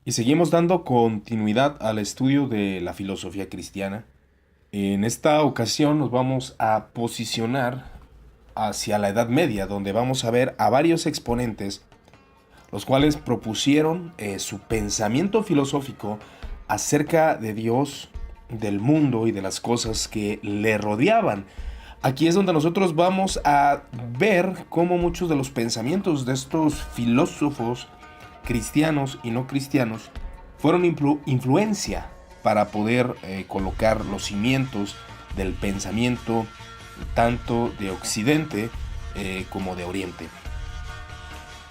Y seguimos dando continuidad al estudio de la filosofía cristiana. En esta ocasión nos vamos a posicionar hacia la Edad Media, donde vamos a ver a varios exponentes, los cuales propusieron su pensamiento filosófico acerca de Dios, del mundo y de las cosas que le rodeaban. Aquí es donde nosotros vamos a ver cómo muchos de los pensamientos de estos filósofos cristianos y no cristianos fueron influencia para poder colocar los cimientos del pensamiento tanto de Occidente como de Oriente.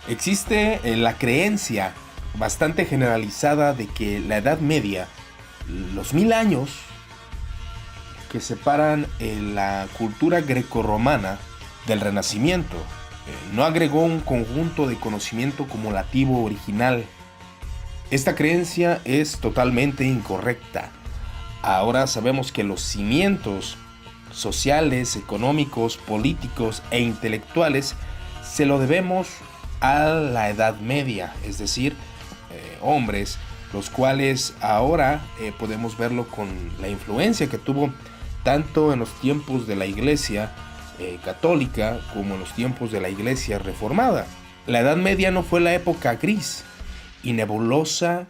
Existe la creencia bastante generalizada de que la Edad Media, los 1000 años que separan la cultura grecorromana del Renacimiento, no agregó un conjunto de conocimiento acumulativo original. Esta creencia es totalmente incorrecta. Ahora sabemos que los cimientos sociales, económicos, políticos e intelectuales se lo debemos a la Edad Media, es decir, hombres, los cuales ahora podemos verlo con la influencia que tuvo tanto en los tiempos de la Iglesia católica como en los tiempos de la Iglesia reformada. La Edad Media no fue la época gris y nebulosa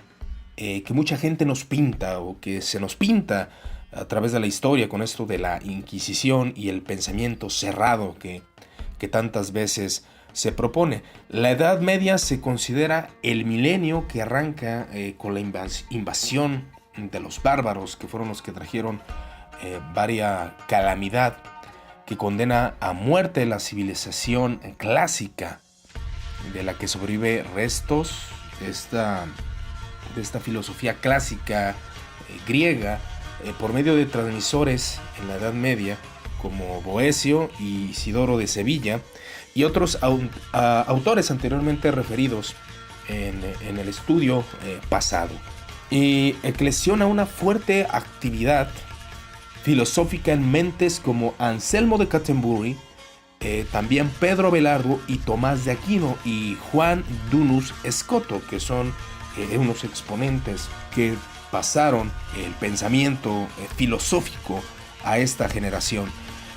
que mucha gente nos pinta o que se nos pinta a través de la historia con esto de la Inquisición y el pensamiento cerrado que tantas veces se propone. La Edad Media se considera el milenio que arranca con la invasión de los bárbaros, que fueron los que trajeron varia calamidad que condena a muerte la civilización clásica de la que sobrevive restos de esta filosofía clásica griega por medio de transmisores en la Edad Media como Boecio y Isidoro de Sevilla y otros autores anteriormente referidos en el estudio pasado. Y eclesiona una fuerte actividad filosófica en mentes como Anselmo de Canterbury, también Pedro Abelardo y Tomás de Aquino y Juan Duns Scoto, que son unos exponentes que pasaron el pensamiento filosófico a esta generación.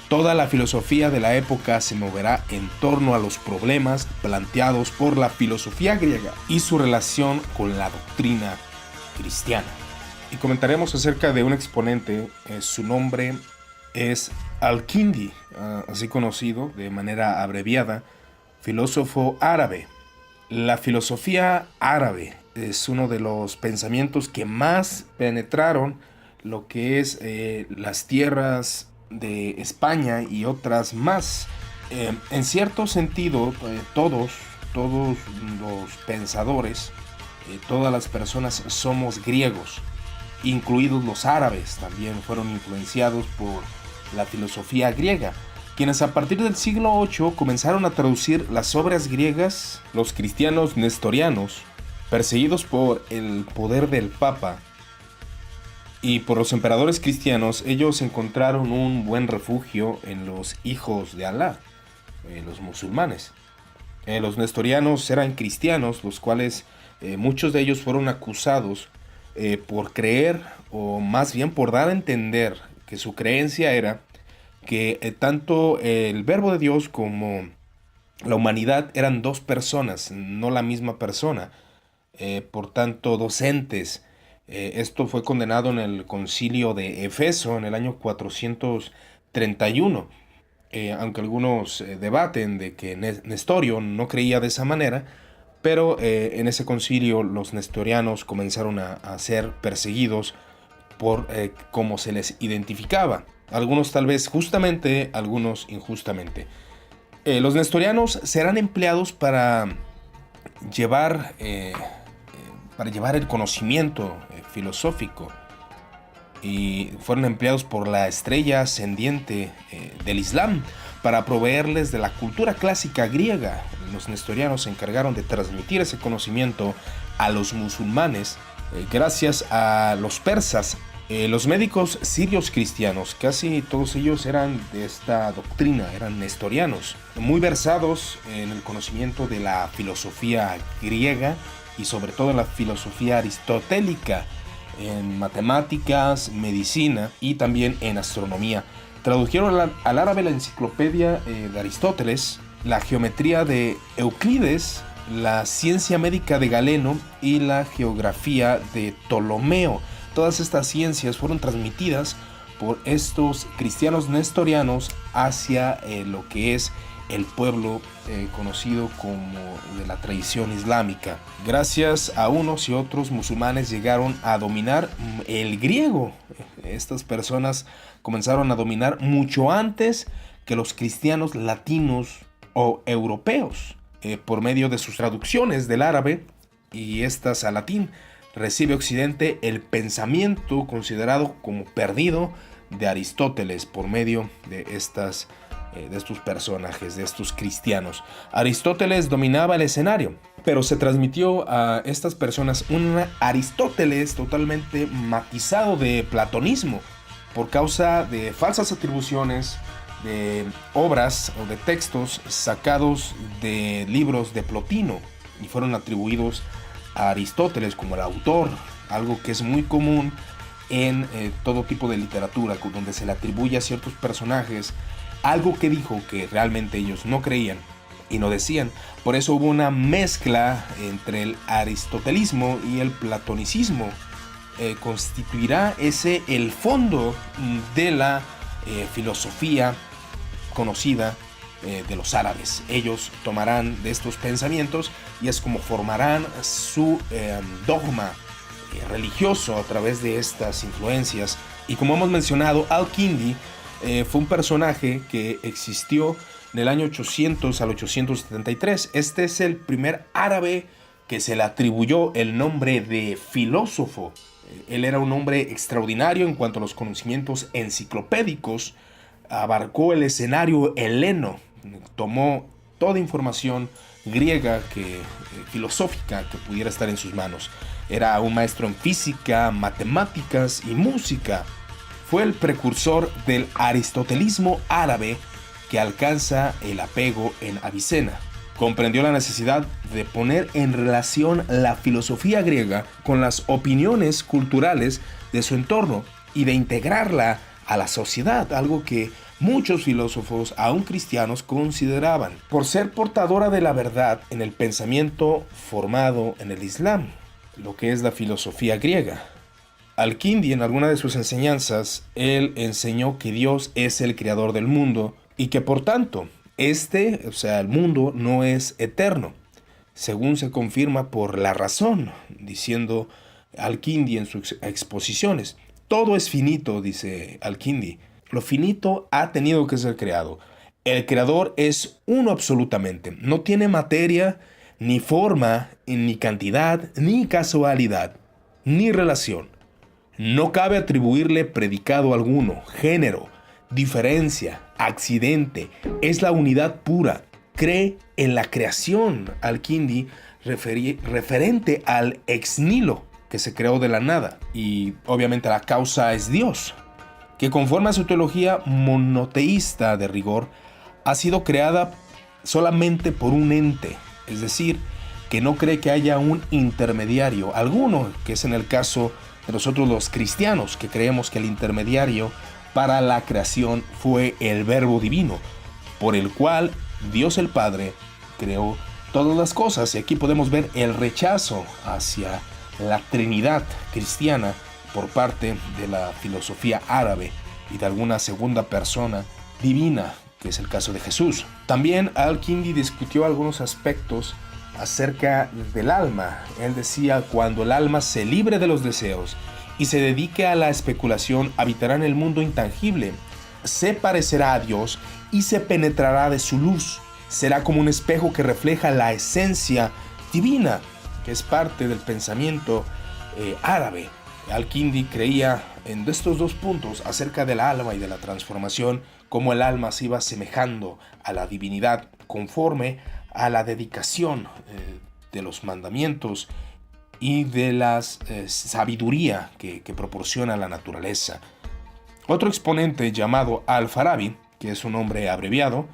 Toda la filosofía de la época se moverá en torno a los problemas planteados por la filosofía griega y su relación con la doctrina cristiana. Y comentaremos acerca de un exponente, su nombre es Al-Kindi, así conocido de manera abreviada, filósofo árabe. La filosofía árabe es uno de los pensamientos que más penetraron lo que es las tierras de España y otras más. En cierto sentido, todos los pensadores, todas las personas somos griegos, incluidos los árabes, también fueron influenciados por la filosofía griega, quienes a partir del siglo VIII comenzaron a traducir las obras griegas. Los cristianos nestorianos, perseguidos por el poder del Papa y por los emperadores cristianos, ellos encontraron un buen refugio en los hijos de Alá, los musulmanes. Los nestorianos eran cristianos, los cuales muchos de ellos fueron acusados por creer, o más bien por dar a entender que su creencia era que tanto el verbo de Dios como la humanidad eran dos personas, no la misma persona, por tanto dos entes. Esto fue condenado en el concilio de Efeso en el año 431, aunque algunos debaten de que Nestorio no creía de esa manera, pero en ese concilio los nestorianos comenzaron a ser perseguidos por cómo se les identificaba. Algunos tal vez justamente, algunos injustamente. Los nestorianos serán empleados llevar, para llevar el conocimiento filosófico, y fueron empleados por la estrella ascendiente del Islam para proveerles de la cultura clásica griega. Los nestorianos se encargaron de transmitir ese conocimiento a los musulmanes gracias a los persas. Los médicos sirios cristianos, casi todos ellos eran de esta doctrina, eran nestorianos, muy versados en el conocimiento de la filosofía griega y sobre todo en la filosofía aristotélica, en matemáticas, medicina y también en astronomía. Tradujeron al árabe la enciclopedia de Aristóteles, la geometría de Euclides, la ciencia médica de Galeno y la geografía de Ptolomeo. Todas estas ciencias fueron transmitidas por estos cristianos nestorianos hacia lo que es el pueblo conocido como de la tradición islámica. Gracias a unos y otros musulmanes llegaron a dominar el griego. Estas personas comenzaron a dominar mucho antes que los cristianos latinos o europeos. Por medio de sus traducciones del árabe y estas al latín, recibe Occidente el pensamiento considerado como perdido de Aristóteles por medio de estos personajes, de estos cristianos. Aristóteles dominaba el escenario, pero se transmitió a estas personas un Aristóteles totalmente matizado de platonismo por causa de falsas atribuciones de obras o de textos sacados de libros de Plotino y fueron atribuidos a Aristóteles como el autor, algo que es muy común en todo tipo de literatura, donde se le atribuye a ciertos personajes algo que dijo que realmente ellos no creían y no decían. Por eso hubo una mezcla entre el aristotelismo y el platonicismo. Constituirá ese el fondo de la filosofía conocida de los árabes. Ellos tomarán de estos pensamientos y es como formarán su dogma religioso a través de estas influencias. Y como hemos mencionado, Al-Kindi fue un personaje que existió en el año 800 al 873. Este es el primer árabe que se le atribuyó el nombre de filósofo. Él era un hombre extraordinario en cuanto a los conocimientos enciclopédicos. Abarcó el escenario heleno, tomó toda información griega filosófica que pudiera estar en sus manos. Era un maestro en física, matemáticas y música. Fue el precursor del aristotelismo árabe que alcanza el apego en Avicena. Comprendió la necesidad de poner en relación la filosofía griega con las opiniones culturales de su entorno y de integrarla a la sociedad, algo que muchos filósofos, aún cristianos, consideraban, por ser portadora de la verdad en el pensamiento formado en el Islam, lo que es la filosofía griega. Al-Kindi, en alguna de sus enseñanzas, él enseñó que Dios es el creador del mundo y que por tanto, el mundo no es eterno, según se confirma por la razón, diciendo Al-Kindi en sus exposiciones. Todo es finito, dice Al-Kindi. Lo finito ha tenido que ser creado. El creador es uno absolutamente. No tiene materia, ni forma, ni cantidad, ni casualidad, ni relación. No cabe atribuirle predicado alguno, género, diferencia, accidente. Es la unidad pura. Cree en la creación, Al-Kindi, referente al ex nihilo, que se creó de la nada. Y obviamente la causa es Dios, que conforme a su teología monoteísta de rigor, ha sido creada solamente por un ente, es decir, que no cree que haya un intermediario alguno, que es en el caso de nosotros los cristianos, que creemos que el intermediario para la creación fue el Verbo Divino, por el cual Dios el Padre creó todas las cosas. Y aquí podemos ver el rechazo hacia la Trinidad cristiana por parte de la filosofía árabe y de alguna segunda persona divina, que es el caso de Jesús. También Al-Kindi discutió algunos aspectos acerca del alma. Él decía: cuando el alma se libre de los deseos y se dedique a la especulación, habitará en el mundo intangible, se parecerá a Dios y se penetrará de su luz. Será como un espejo que refleja la esencia divina, que es parte del pensamiento árabe. Al-Kindi creía en estos dos puntos acerca del alma y de la transformación, cómo el alma se iba asemejando a la divinidad conforme a la dedicación de los mandamientos y de la sabiduría que proporciona la naturaleza. Otro exponente llamado Al-Farabi, que es un nombre abreviado,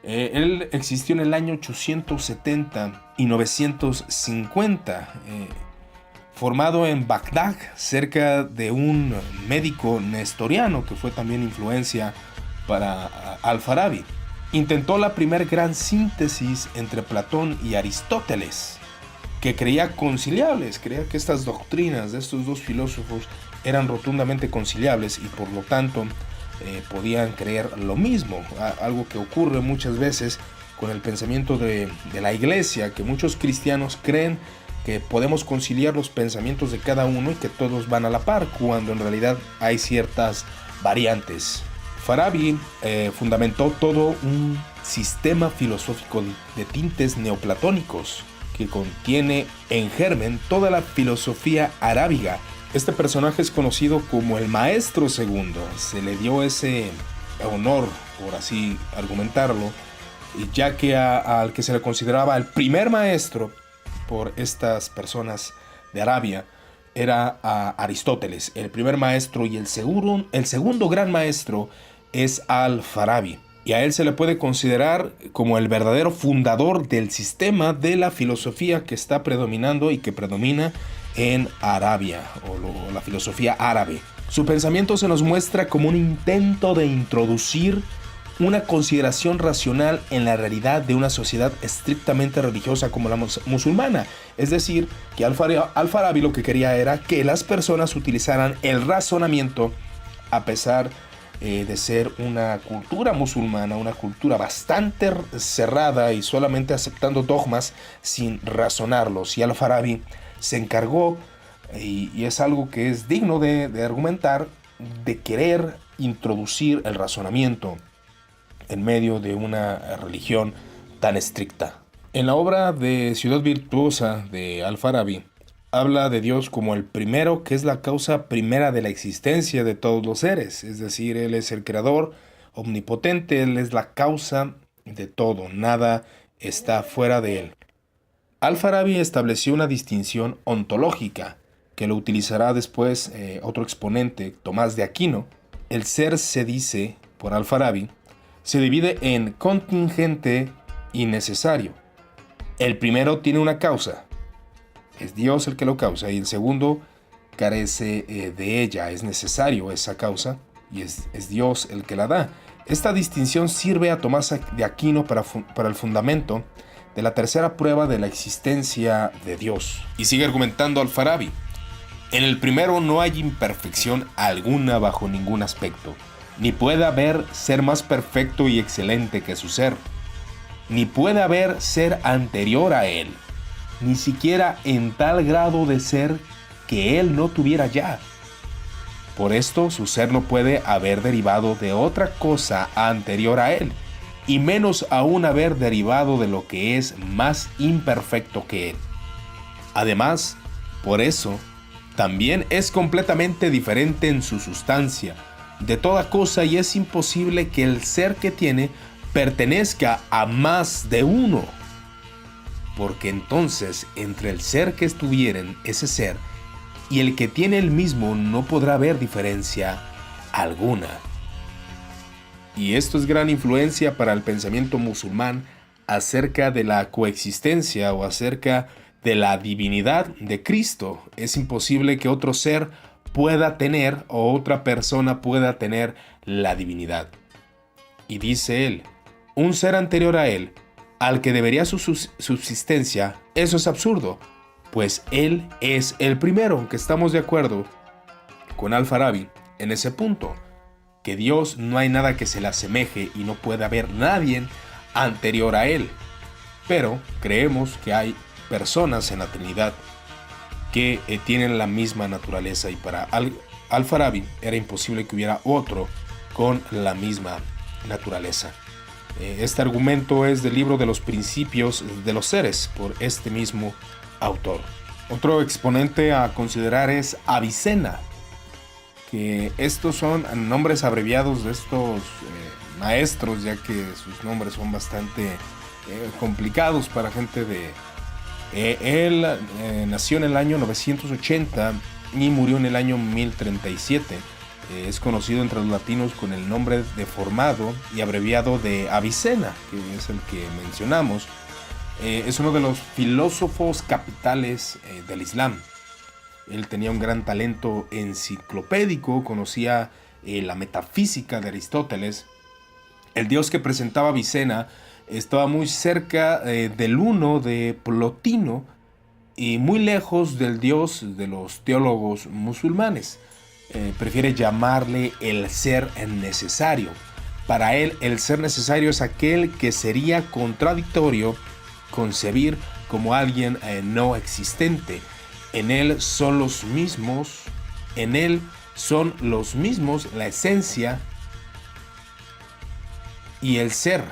Él existió en el año 870 y 950, formado en Bagdad, cerca de un médico nestoriano que fue también influencia para Al-Farabi. Intentó la primer gran síntesis entre Platón y Aristóteles, que creía conciliables, creía que estas doctrinas de estos dos filósofos eran rotundamente conciliables y por lo tanto podían creer lo mismo, algo que ocurre muchas veces con el pensamiento de la iglesia, que muchos cristianos creen que podemos conciliar los pensamientos de cada uno y que todos van a la par, cuando en realidad hay ciertas variantes. Farabi fundamentó todo un sistema filosófico de tintes neoplatónicos que contiene en germen toda la filosofía arábiga. Este personaje es conocido como el Maestro Segundo. Se le dio ese honor, por así argumentarlo, ya que al que se le consideraba el primer maestro por estas personas de Arabia era a Aristóteles, el primer maestro, y el segundo gran maestro es Al-Farabi. Y a él se le puede considerar como el verdadero fundador del sistema de la filosofía que está predominando y que predomina en Arabia, o la filosofía árabe. Su pensamiento se nos muestra como un intento de introducir una consideración racional en la realidad de una sociedad estrictamente religiosa como la musulmana. Es decir, que Al-Farabi lo que quería era que las personas utilizaran el razonamiento a pesar de ser una cultura musulmana, una cultura bastante cerrada y solamente aceptando dogmas sin razonarlos. Y Al-Farabi se encargó, y es algo que es digno de argumentar, de querer introducir el razonamiento en medio de una religión tan estricta. En la obra de Ciudad Virtuosa de Al-Farabi, habla de Dios como el primero, que es la causa primera de la existencia de todos los seres. Es decir, Él es el creador omnipotente, Él es la causa de todo, nada está fuera de Él. Al-Farabi estableció una distinción ontológica, que lo utilizará después otro exponente, Tomás de Aquino. El ser, se dice por Al-Farabi, se divide en contingente y necesario. El primero tiene una causa, es Dios el que lo causa, y el segundo carece de ella, es necesario esa causa, y es Dios el que la da. Esta distinción sirve a Tomás de Aquino para el fundamento de la tercera prueba de la existencia de Dios. Y sigue argumentando Al-Farabi: en el primero no hay imperfección alguna bajo ningún aspecto, ni puede haber ser más perfecto y excelente que su ser, ni puede haber ser anterior a él, ni siquiera en tal grado de ser que él no tuviera ya. Por esto su ser no puede haber derivado de otra cosa anterior a él, y menos aún haber derivado de lo que es más imperfecto que él. Además, por eso, también es completamente diferente en su sustancia de toda cosa, y es imposible que el ser que tiene pertenezca a más de uno, porque entonces entre el ser que estuviera en ese ser y el que tiene el mismo no podrá haber diferencia alguna. Y esto es gran influencia para el pensamiento musulmán acerca de la coexistencia o acerca de la divinidad de Cristo. Es imposible que otro ser pueda tener, o otra persona pueda tener, la divinidad. Y dice él: un ser anterior a él, al que debería su subsistencia, eso es absurdo, pues él es el primero. Aunque estamos de acuerdo con Al-Farabi en ese punto, que Dios no hay nada que se le asemeje y no puede haber nadie anterior a él, pero creemos que hay personas en la Trinidad que tienen la misma naturaleza, y para Al-Farabi era imposible que hubiera otro con la misma naturaleza. Este argumento es del libro de los Principios de los Seres, por este mismo autor. Otro exponente a considerar es Avicena, que estos son nombres abreviados de estos maestros, ya que sus nombres son bastante complicados para gente de... Él nació en el año 980 y murió en el año 1037. Es conocido entre los latinos con el nombre deformado y abreviado de Avicena, que es el que mencionamos. Es uno de los filósofos capitales del Islam. Él tenía un gran talento enciclopédico, conocía la metafísica de Aristóteles. El dios que presentaba Avicena estaba muy cerca del uno de Plotino y muy lejos del dios de los teólogos musulmanes. Prefiere llamarle el ser necesario. Para él, el ser necesario es aquel que sería contradictorio concebir como alguien no existente. En él son los mismos la esencia y el ser.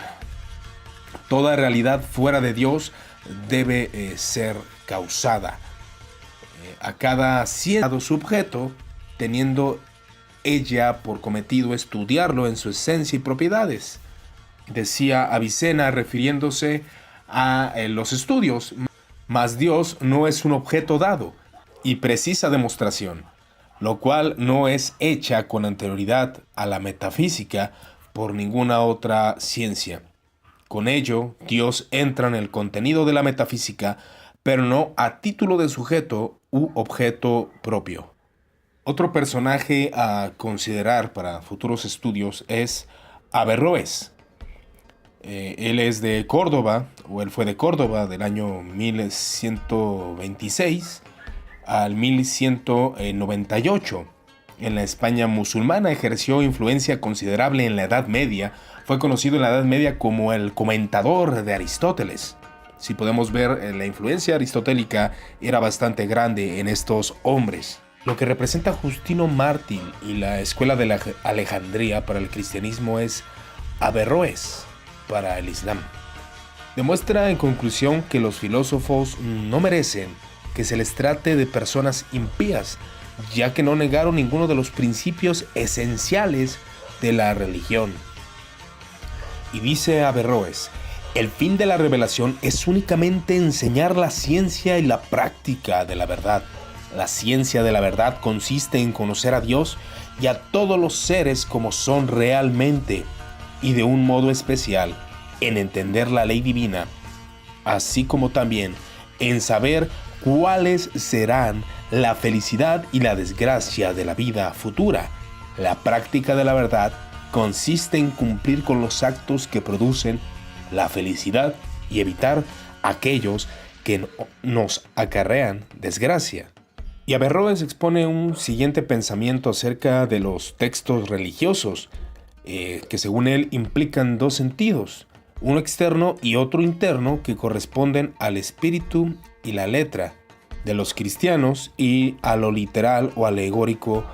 Toda realidad fuera de Dios debe ser causada a cada cierto sujeto, teniendo ella por cometido estudiarlo en su esencia y propiedades. Decía Avicena refiriéndose a los estudios, mas Dios no es un objeto dado y precisa demostración, lo cual no es hecha con anterioridad a la metafísica por ninguna otra ciencia. Con ello, Dios entra en el contenido de la metafísica, pero no a título de sujeto u objeto propio. Otro personaje a considerar para futuros estudios es Averroes. Él es de Córdoba, o él fue de Córdoba del año 1126 al 1198. En la España musulmana ejerció influencia considerable en la Edad Media. Fue conocido en la Edad Media como el comentador de Aristóteles. Si podemos ver, la influencia aristotélica era bastante grande en estos hombres. Lo que representa Justino Mártir y la escuela de la Alejandría para el cristianismo es Averroes para el Islam. Demuestra en conclusión que los filósofos no merecen que se les trate de personas impías, ya que no negaron ninguno de los principios esenciales de la religión. Y dice Averroes: el fin de la revelación es únicamente enseñar la ciencia y la práctica de la verdad. La ciencia de la verdad consiste en conocer a Dios y a todos los seres como son realmente, y de un modo especial en entender la ley divina, así como también en saber cuáles serán la felicidad y la desgracia de la vida futura. La práctica de la verdad consiste en cumplir con los actos que producen la felicidad y evitar aquellos que nos acarrean desgracia. Y Averroes expone un siguiente pensamiento acerca de los textos religiosos, que según él implican dos sentidos, uno externo y otro interno, que corresponden al espíritu y la letra de los cristianos y a lo literal o alegórico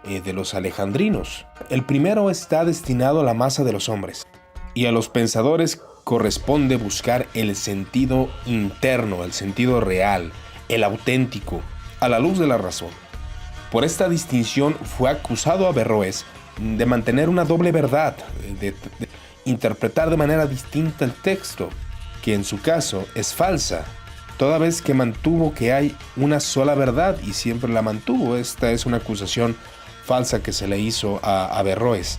de los alejandrinos. El primero está destinado a la masa de los hombres, y a los pensadores corresponde buscar el sentido interno, el sentido real, el auténtico, a la luz de la razón. Por esta distinción fue acusado Averroes de mantener una doble verdad, de interpretar de manera distinta el texto, que en su caso es falsa, toda vez que mantuvo que hay una sola verdad y siempre la mantuvo. Esta es una acusación falsa que se le hizo a Averroes,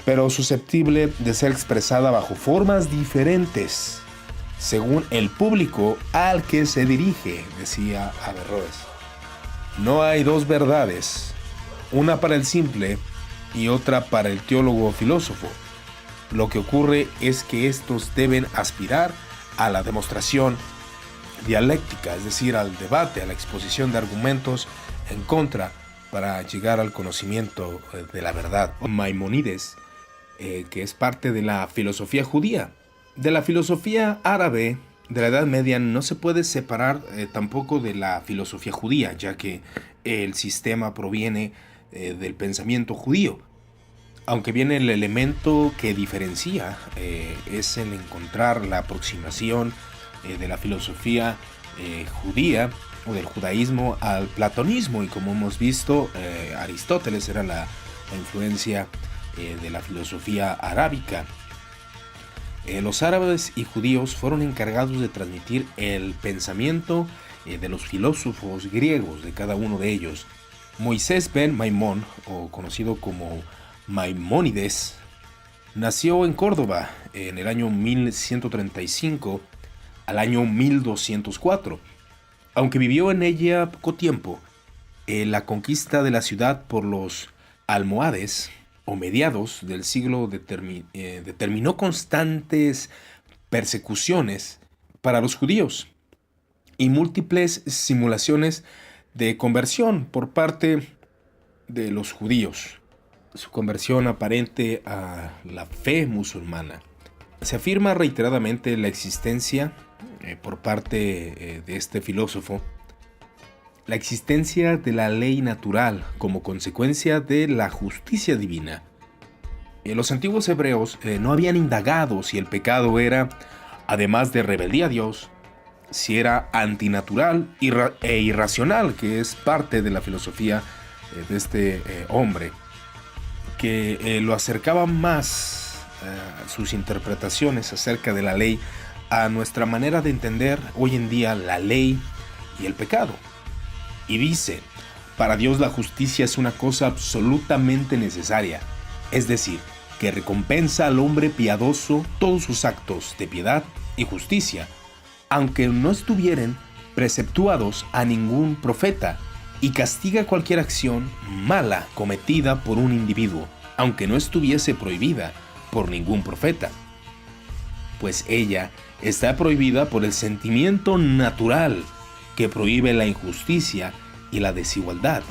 pero susceptible de ser expresada bajo formas diferentes según el público al que se dirige, decía Averroes. No hay dos verdades, una para el simple y otra para el teólogo o filósofo. Lo que ocurre es que estos deben aspirar a la demostración dialéctica, es decir, al debate, a la exposición de argumentos en contra para llegar al conocimiento de la verdad. Maimónides, que es parte de la filosofía judía. De la filosofía árabe de la Edad Media no se puede separar tampoco de la filosofía judía, ya que el sistema proviene del pensamiento judío. Aunque bien el elemento que diferencia es el encontrar la aproximación de la filosofía judía o del judaísmo al platonismo, y como hemos visto, Aristóteles era la influencia de la filosofía arábica. Los árabes y judíos fueron encargados de transmitir el pensamiento de los filósofos griegos, de cada uno de ellos. Moisés ben Maimón, o conocido como Maimónides, nació en Córdoba en el año 1135 al año 1204. Aunque vivió en ella poco tiempo, la conquista de la ciudad por los almohades o mediados del siglo determinó constantes persecuciones para los judíos y múltiples simulaciones de conversión por parte de los judíos. Su conversión aparente a la fe musulmana. Se afirma reiteradamente la existencia, por parte de este filósofo, la existencia de la ley natural como consecuencia de la justicia divina. Los antiguos hebreos no habían indagado si el pecado era, además de rebeldía a Dios, si era antinatural e irracional, que es parte de la filosofía de este hombre, que lo acercaba más sus interpretaciones acerca de la ley a nuestra manera de entender hoy en día la ley y el pecado. Y dice, para Dios la justicia es una cosa absolutamente necesaria, es decir, que recompensa al hombre piadoso todos sus actos de piedad y justicia, aunque no estuvieran preceptuados a ningún profeta, y castiga cualquier acción mala cometida por un individuo, aunque no estuviese prohibida por ningún profeta, pues ella está prohibida por el sentimiento natural que prohíbe la injusticia y la desigualdad,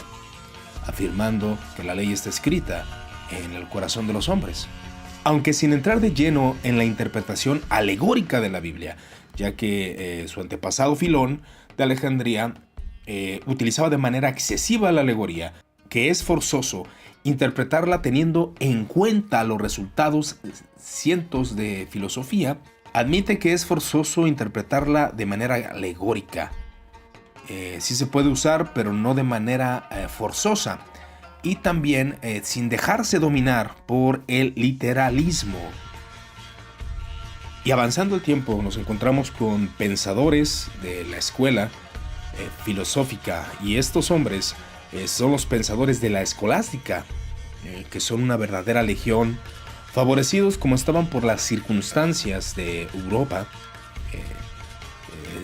afirmando que la ley está escrita en el corazón de los hombres, aunque sin entrar de lleno en la interpretación alegórica de la Biblia, ya que su antepasado Filón de Alejandría utilizaba de manera excesiva la alegoría, que es forzoso interpretarla teniendo en cuenta los resultados cientos de filosofía, admite que es forzoso interpretarla de manera alegórica. Sí se puede usar, pero no de manera forzosa, y también sin dejarse dominar por el literalismo. Y avanzando el tiempo nos encontramos con pensadores de la escuela filosófica, y estos hombres son los pensadores de la escolástica, que son una verdadera legión, favorecidos como estaban por las circunstancias de Europa.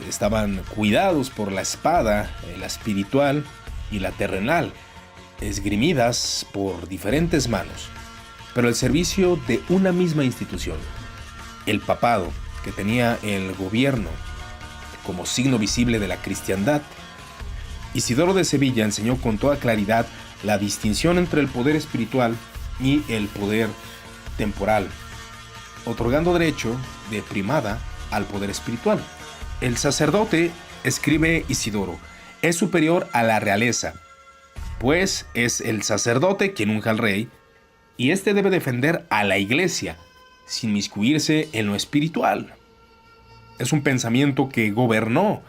Estaban cuidados por la espada, la espiritual y la terrenal, esgrimidas por diferentes manos, pero al servicio de una misma institución, el papado, que tenía el gobierno como signo visible de la cristiandad. Isidoro de Sevilla enseñó con toda claridad la distinción entre el poder espiritual y el poder temporal, otorgando derecho de primada al poder espiritual. El sacerdote, escribe Isidoro, es superior a la realeza, pues es el sacerdote quien unge al rey, y éste debe defender a la iglesia, sin inmiscuirse en lo espiritual. Es un pensamiento que gobernó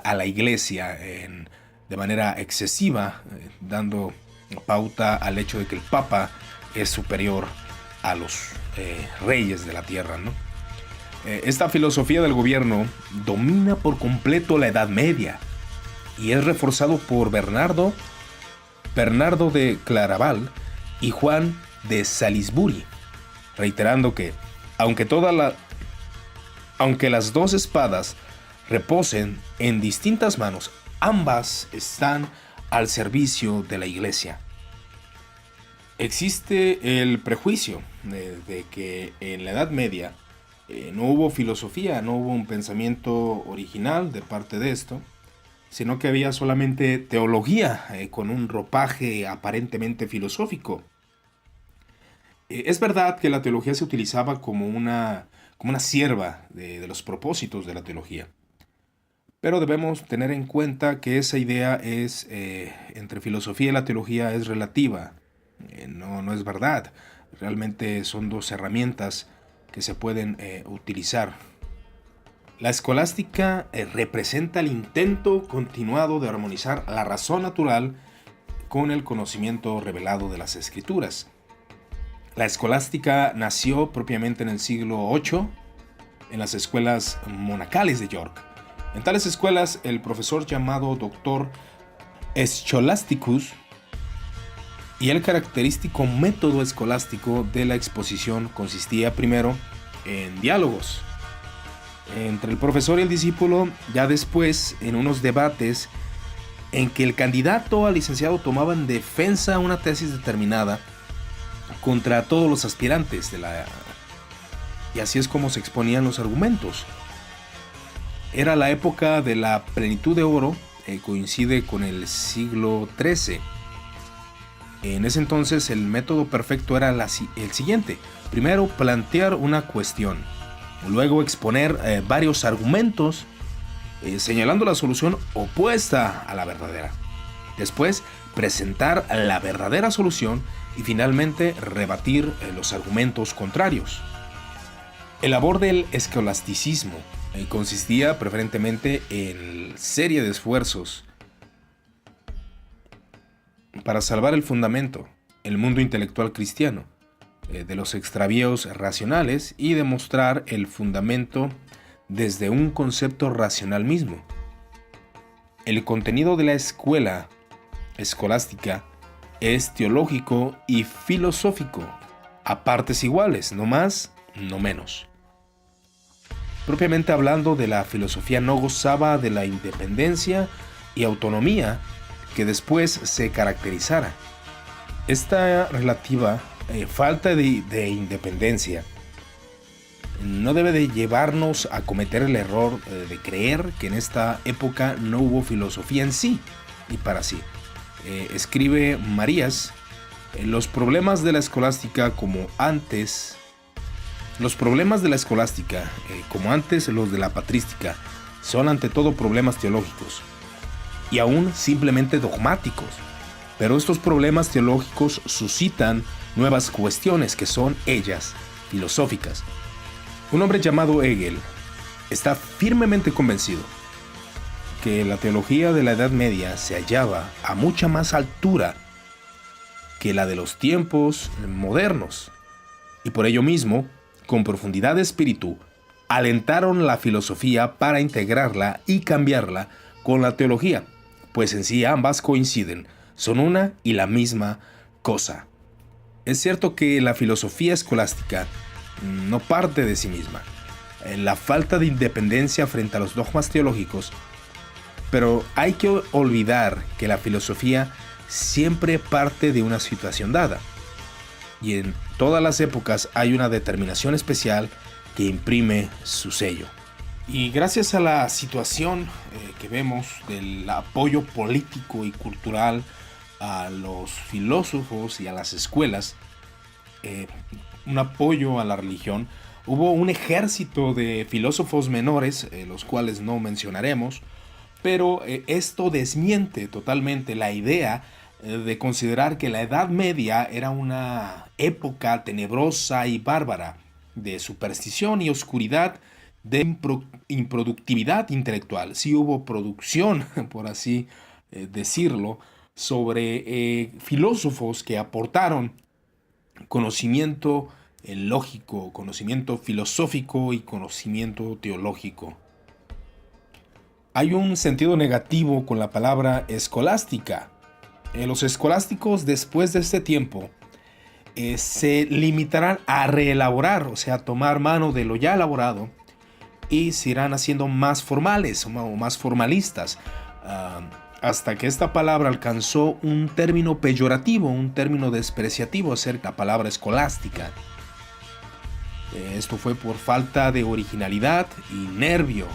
a la iglesia de manera excesiva, dando pauta al hecho de que el Papa es superior a los reyes de la tierra, ¿no? Esta filosofía del gobierno domina por completo la Edad Media y es reforzado por Bernardo de Claraval y Juan de Salisbury, reiterando que, aunque las dos espadas reposen en distintas manos, ambas están al servicio de la iglesia. Existe el prejuicio de que en la Edad Media no hubo filosofía, no hubo un pensamiento original de parte de esto, sino que había solamente teología con un ropaje aparentemente filosófico. Es verdad que la teología se utilizaba como una sierva de los propósitos de la teología, pero debemos tener en cuenta que esa idea entre filosofía y la teología es relativa, no es verdad. Realmente son dos herramientas que se pueden utilizar. La escolástica representa el intento continuado de armonizar la razón natural con el conocimiento revelado de las Escrituras. La escolástica nació propiamente en el siglo VIII en las escuelas monacales de York. En tales escuelas, el profesor llamado Doctor Scholasticus y el característico método escolástico de la exposición consistía primero en diálogos entre el profesor y el discípulo, ya después en unos debates en que el candidato a licenciado tomaba en defensa una tesis determinada contra todos los aspirantes y así es como se exponían los argumentos. Era la época de la plenitud de oro, coincide con el siglo XIII. En ese entonces el método perfecto era el siguiente: primero plantear una cuestión, luego exponer varios argumentos señalando la solución opuesta a la verdadera, después presentar la verdadera solución y finalmente rebatir los argumentos contrarios. El labor del escolasticismo consistía preferentemente en serie de esfuerzos para salvar el fundamento, el mundo intelectual cristiano, de los extravíos racionales y demostrar el fundamento desde un concepto racional mismo. El contenido de la escuela escolástica es teológico y filosófico, a partes iguales, no más, no menos. Propiamente hablando, de la filosofía no gozaba de la independencia y autonomía que después se caracterizara. Esta relativa falta de independencia no debe de llevarnos a cometer el error de creer que en esta época no hubo filosofía en sí y para sí. Escribe Marías, los problemas de la escolástica como antes los de la patrística son ante todo problemas teológicos y aún simplemente dogmáticos, pero estos problemas teológicos suscitan nuevas cuestiones que son ellas filosóficas. Un hombre llamado Hegel está firmemente convencido que la teología de la Edad Media se hallaba a mucha más altura que la de los tiempos modernos, y por ello mismo, con profundidad de espíritu, alentaron la filosofía para integrarla y cambiarla con la teología, pues en sí ambas coinciden, son una y la misma cosa. Es cierto que la filosofía escolástica no parte de sí misma, la falta de independencia frente a los dogmas teológicos, pero hay que olvidar que la filosofía siempre parte de una situación dada, y en todas las épocas hay una determinación especial que imprime su sello. Y gracias a la situación que vemos del apoyo político y cultural a los filósofos y a las escuelas, un apoyo a la religión, hubo un ejército de filósofos menores, los cuales no mencionaremos, pero esto desmiente totalmente la idea de considerar que la Edad Media era una época tenebrosa y bárbara, de superstición y oscuridad, de improductividad intelectual. Sí hubo producción, por así decirlo, sobre filósofos que aportaron conocimiento lógico, conocimiento filosófico y conocimiento teológico. Hay un sentido negativo con la palabra escolástica. Los escolásticos después de este tiempo se limitarán a reelaborar, o sea, tomar mano de lo ya elaborado, y se irán haciendo más formales o más formalistas, hasta que esta palabra alcanzó un término peyorativo, un término despreciativo acerca de la palabra escolástica. Esto fue por falta de originalidad y nervio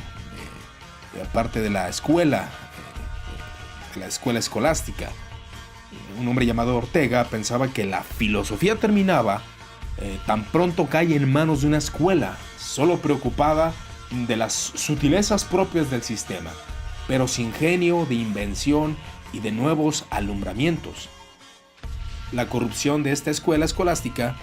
de parte de la escuela escolástica. Un hombre llamado Ortega pensaba que la filosofía terminaba tan pronto cae en manos de una escuela, solo preocupada de las sutilezas propias del sistema, pero sin genio de invención y de nuevos alumbramientos. La corrupción de esta escuela escolástica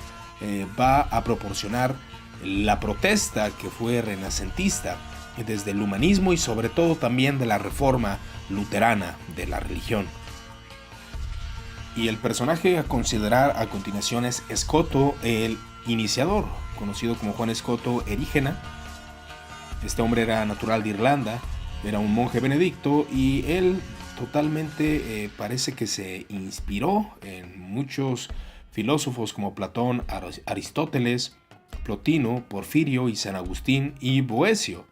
va a proporcionar la protesta que fue renacentista desde el humanismo y sobre todo también de la reforma luterana de la religión. Y el personaje a considerar a continuación es Escoto el Iniciador, conocido como Juan Escoto Erígena. Este hombre era natural de Irlanda, era un monje benedicto y él totalmente parece que se inspiró en muchos filósofos como Platón, Aristóteles, Plotino, Porfirio y San Agustín y Boecio.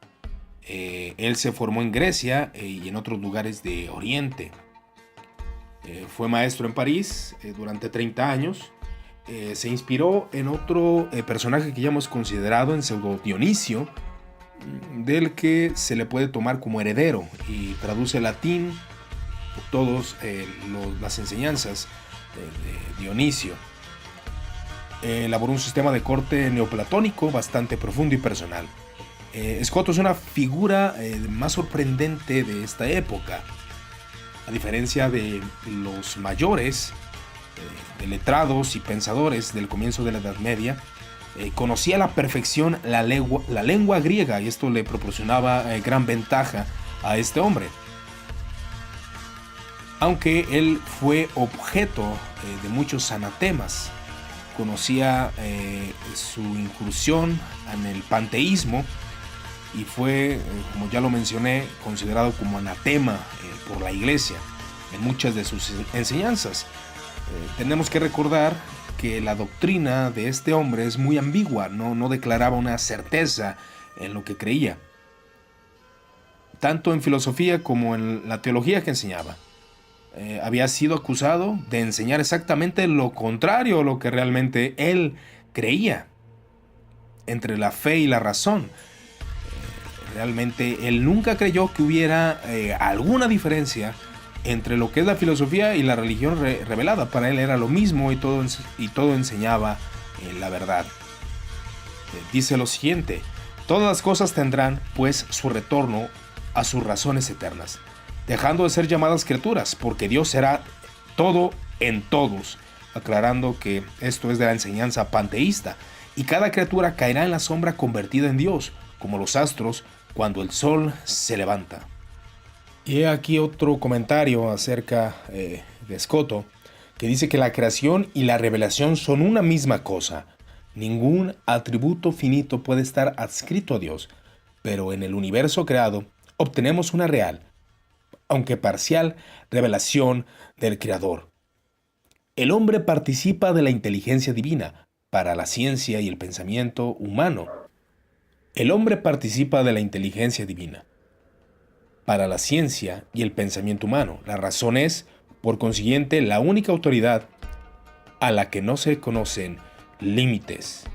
Él se formó en Grecia y en otros lugares de Oriente. Fue maestro en París durante 30 años. Se inspiró en otro personaje que ya hemos considerado, en Pseudo Dionisio, del que se le puede tomar como heredero y traduce latín todas las enseñanzas de Dionisio. Elaboró un sistema de corte neoplatónico bastante profundo y personal. Escoto es una figura más sorprendente de esta época. A diferencia de los mayores, de letrados y pensadores del comienzo de la Edad Media, conocía a la perfección la lengua griega, y esto le proporcionaba gran ventaja a este hombre. Aunque él fue objeto de muchos anatemas, conocía su incursión en el panteísmo y fue, como ya lo mencioné, considerado como anatema por la Iglesia en muchas de sus enseñanzas. Tenemos que recordar que la doctrina de este hombre es muy ambigua, no declaraba una certeza en lo que creía, tanto en filosofía como en la teología que enseñaba. Había sido acusado de enseñar exactamente lo contrario a lo que realmente él creía, entre la fe y la razón. Realmente él nunca creyó que hubiera alguna diferencia entre lo que es la filosofía y la religión revelada. Para él era lo mismo y todo enseñaba la verdad. Dice lo siguiente: todas las cosas tendrán pues su retorno a sus razones eternas, dejando de ser llamadas criaturas, porque Dios será todo en todos, aclarando que esto es de la enseñanza panteísta, y cada criatura caerá en la sombra convertida en Dios, como los astros cuando el sol se levanta. Y aquí otro comentario acerca de Escoto, que dice que la creación y la revelación son una misma cosa. Ningún atributo finito puede estar adscrito a Dios, pero en el universo creado obtenemos una real, aunque parcial, revelación del Creador. El hombre participa de la inteligencia divina para la ciencia y el pensamiento humano. El hombre participa de la inteligencia divina para la ciencia y el pensamiento humano. La razón es, por consiguiente, la única autoridad a la que no se conocen límites.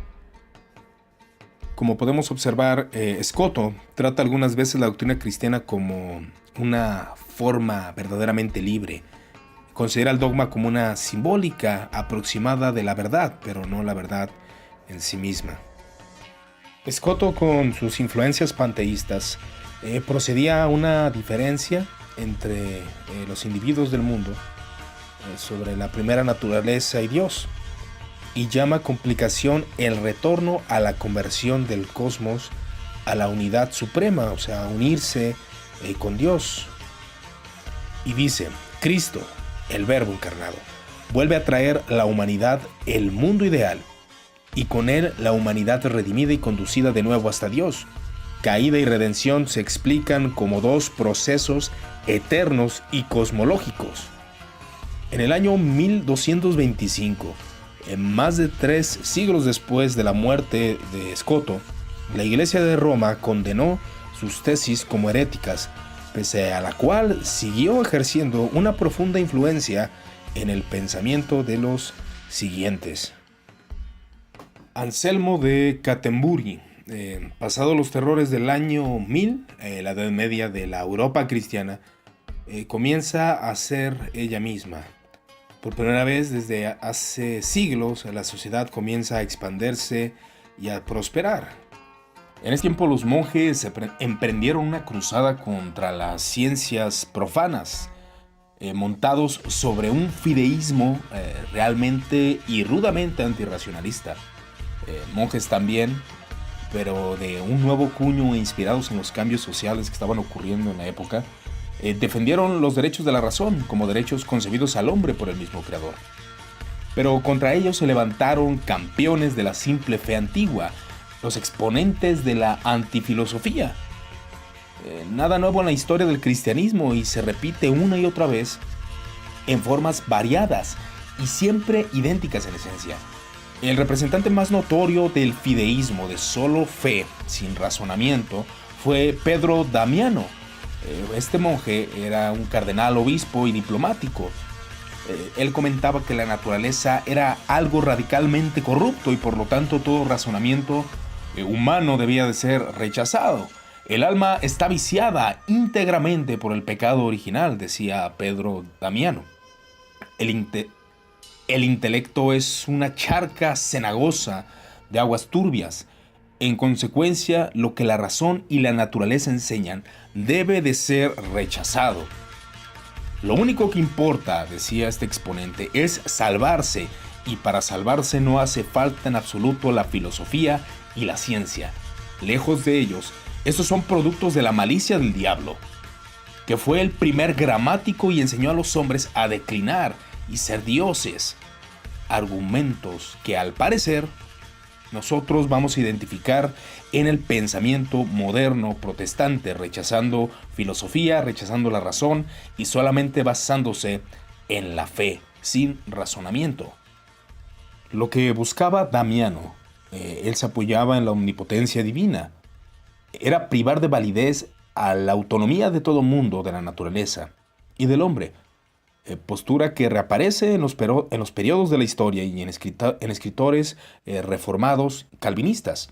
Como podemos observar, Escoto trata algunas veces la doctrina cristiana como una forma verdaderamente libre. Considera el dogma como una simbólica aproximada de la verdad, pero no la verdad en sí misma. Escoto, con sus influencias panteístas, procedía a una diferencia entre los individuos del mundo sobre la primera naturaleza y Dios, y llama complicación el retorno a la conversión del cosmos a la unidad suprema, o sea, a unirse con Dios. Y dice: Cristo, el Verbo encarnado, vuelve a traer la humanidad el mundo ideal, y con él la humanidad redimida y conducida de nuevo hasta Dios. Caída y redención se explican como dos procesos eternos y cosmológicos. En el año 1225, más de 3 siglos después de la muerte de Escoto, la Iglesia de Roma condenó sus tesis como heréticas, pese a la cual siguió ejerciendo una profunda influencia en el pensamiento de los siguientes. Anselmo de Canterbury, pasados los terrores del año 1000, la Edad Media de la Europa cristiana, comienza a ser ella misma. Por primera vez desde hace siglos, la sociedad comienza a expandirse y a prosperar. En ese tiempo los monjes emprendieron una cruzada contra las ciencias profanas, montados sobre un fideísmo realmente y rudamente antirracionalista. Monjes también, pero de un nuevo cuño, inspirados en los cambios sociales que estaban ocurriendo en la época, defendieron los derechos de la razón como derechos concebidos al hombre por el mismo Creador. Pero contra ellos se levantaron campeones de la simple fe antigua, los exponentes de la antifilosofía. Nada nuevo en la historia del cristianismo y se repite una y otra vez en formas variadas y siempre idénticas en esencia. El representante más notorio del fideísmo de solo fe, sin razonamiento, fue Pedro Damiano. Este monje era un cardenal, obispo y diplomático. Él comentaba que la naturaleza era algo radicalmente corrupto y por lo tanto todo razonamiento humano debía de ser rechazado. El alma está viciada íntegramente por el pecado original, decía Pedro Damiano. El intelecto es una charca cenagosa de aguas turbias. En consecuencia, lo que la razón y la naturaleza enseñan debe de ser rechazado. Lo único que importa, decía este exponente, es salvarse, y para salvarse no hace falta en absoluto la filosofía y la ciencia. Lejos de ellos, estos son productos de la malicia del diablo, que fue el primer gramático y enseñó a los hombres a declinar y ser dioses. Argumentos que al parecer nosotros vamos a identificar en el pensamiento moderno protestante, rechazando filosofía, rechazando la razón y solamente basándose en la fe, sin razonamiento. Lo que buscaba Damiano, él se apoyaba en la omnipotencia divina, era privar de validez a la autonomía de todo mundo, de la naturaleza y del hombre, postura que reaparece en los periodos de la historia y en escritores reformados calvinistas.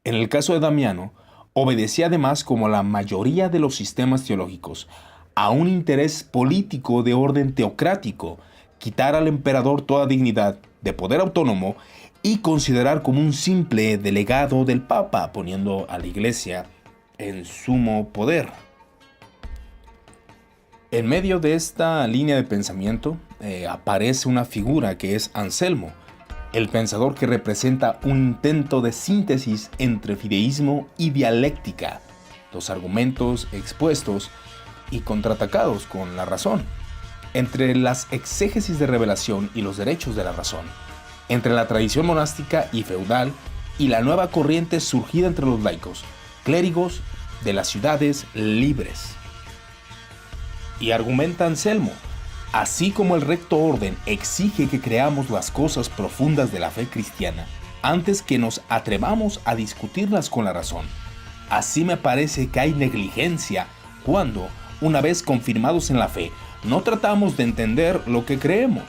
En el caso de Damiano, obedecía además, como la mayoría de los sistemas teológicos, a un interés político de orden teocrático, quitar al emperador toda dignidad de poder autónomo y considerar como un simple delegado del Papa, poniendo a la Iglesia en sumo poder. En medio de esta línea de pensamiento aparece una figura que es Anselmo, el pensador que representa un intento de síntesis entre fideísmo y dialéctica, los argumentos expuestos y contraatacados con la razón, entre las exégesis de revelación y los derechos de la razón, entre la tradición monástica y feudal y la nueva corriente surgida entre los laicos, clérigos de las ciudades libres. Y argumenta Anselmo, así como el recto orden exige que creamos las cosas profundas de la fe cristiana antes que nos atrevamos a discutirlas con la razón, así me parece que hay negligencia cuando, una vez confirmados en la fe, no tratamos de entender lo que creemos.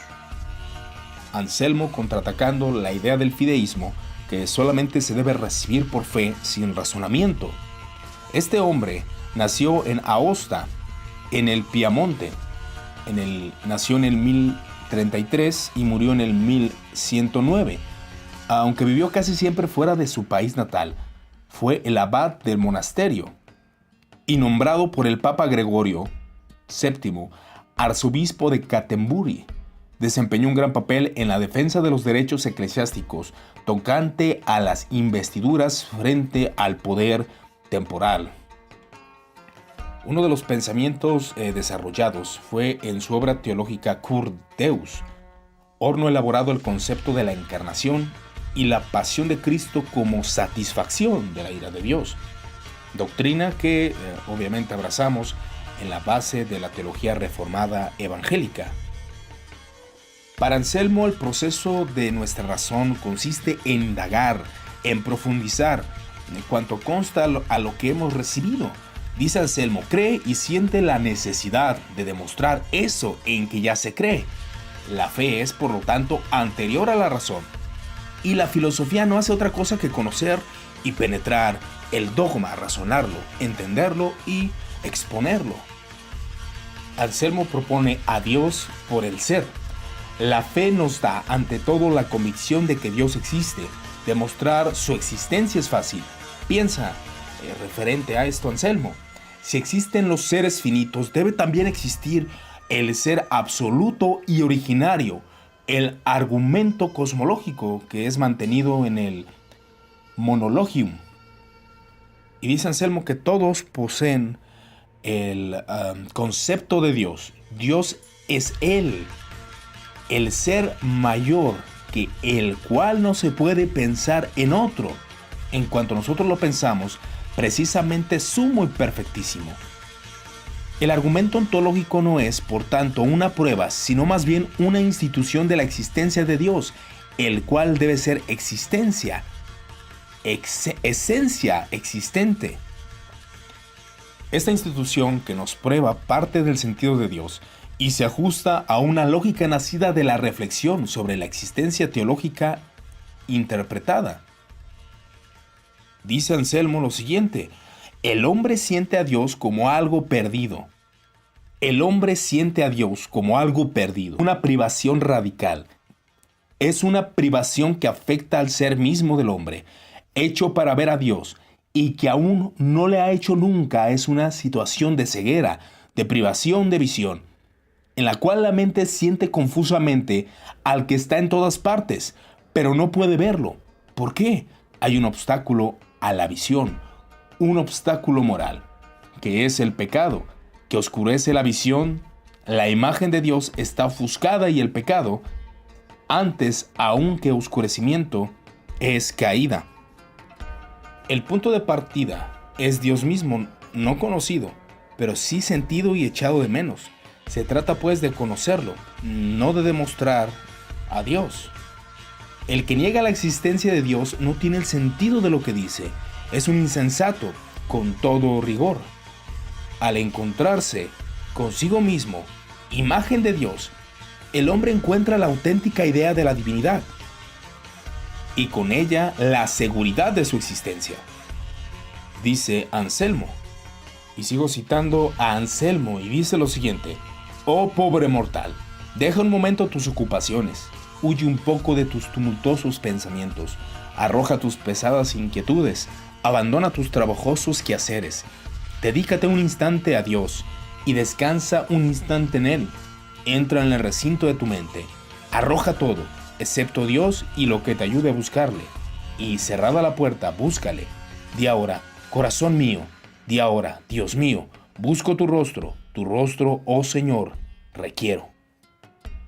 Anselmo contraatacando la idea del fideísmo, que solamente se debe recibir por fe sin razonamiento. Este hombre nació en Aosta, en el Piamonte. Nació en el 1033 y murió en el 1109. Aunque vivió casi siempre fuera de su país natal, fue el abad del monasterio y nombrado por el Papa Gregorio VII arzobispo de Canterbury. Desempeñó un gran papel en la defensa de los derechos eclesiásticos tocante a las investiduras frente al poder temporal. Uno de los pensamientos desarrollados fue en su obra teológica Cur Deus, horno elaborado el concepto de la encarnación y la pasión de Cristo como satisfacción de la ira de Dios, doctrina que obviamente abrazamos en la base de la teología reformada evangélica. Para Anselmo, el proceso de nuestra razón consiste en indagar, en profundizar en cuanto consta a lo que hemos recibido. Dice Anselmo, cree y siente la necesidad de demostrar eso en que ya se cree. La fe es, por lo tanto, anterior a la razón. Y la filosofía no hace otra cosa que conocer y penetrar el dogma, razonarlo, entenderlo y exponerlo. Anselmo propone a Dios por el ser. La fe nos da, ante todo, la convicción de que Dios existe. Demostrar su existencia es fácil. Piensa, referente a esto, Anselmo, si existen los seres finitos, debe también existir el ser absoluto y originario, el argumento cosmológico que es mantenido en el Monologium. Y dice Anselmo que todos poseen el concepto de Dios. Dios es Él, el ser mayor que el cual no se puede pensar en otro. En cuanto nosotros lo pensamos, precisamente sumo y perfectísimo. El argumento ontológico no es, por tanto, una prueba, sino más bien una institución de la existencia de Dios, el cual debe ser existencia, esencia existente. Esta institución que nos prueba parte del sentido de Dios y se ajusta a una lógica nacida de la reflexión sobre la existencia teológica interpretada. Dice Anselmo lo siguiente: el hombre siente a Dios como algo perdido. El hombre siente a Dios como algo perdido, una privación radical. Es una privación que afecta al ser mismo del hombre, hecho para ver a Dios, y que aún no le ha hecho nunca. Es una situación de ceguera, de privación de visión, en la cual la mente siente confusamente al que está en todas partes, pero no puede verlo. ¿Por qué? Hay un obstáculo a la visión, un obstáculo moral, que es el pecado, que oscurece la visión. La imagen de Dios está ofuscada y el pecado, antes aún que oscurecimiento, es caída. El punto de partida es Dios mismo, no conocido, pero sí sentido y echado de menos. Se trata pues de conocerlo, no de demostrar a Dios. El que niega la existencia de Dios no tiene el sentido de lo que dice, es un insensato, con todo rigor. Al encontrarse consigo mismo, imagen de Dios, el hombre encuentra la auténtica idea de la divinidad y con ella la seguridad de su existencia. Dice Anselmo, y sigo citando a Anselmo, y dice lo siguiente: oh pobre mortal, deja un momento tus ocupaciones, huye un poco de tus tumultuosos pensamientos, arroja tus pesadas inquietudes, abandona tus trabajosos quehaceres, dedícate un instante a Dios y descansa un instante en Él. Entra en el recinto de tu mente, arroja todo, excepto Dios y lo que te ayude a buscarle, y cerrada la puerta, búscale. Di ahora, corazón mío, di ahora, Dios mío, busco tu rostro, oh Señor, requiero.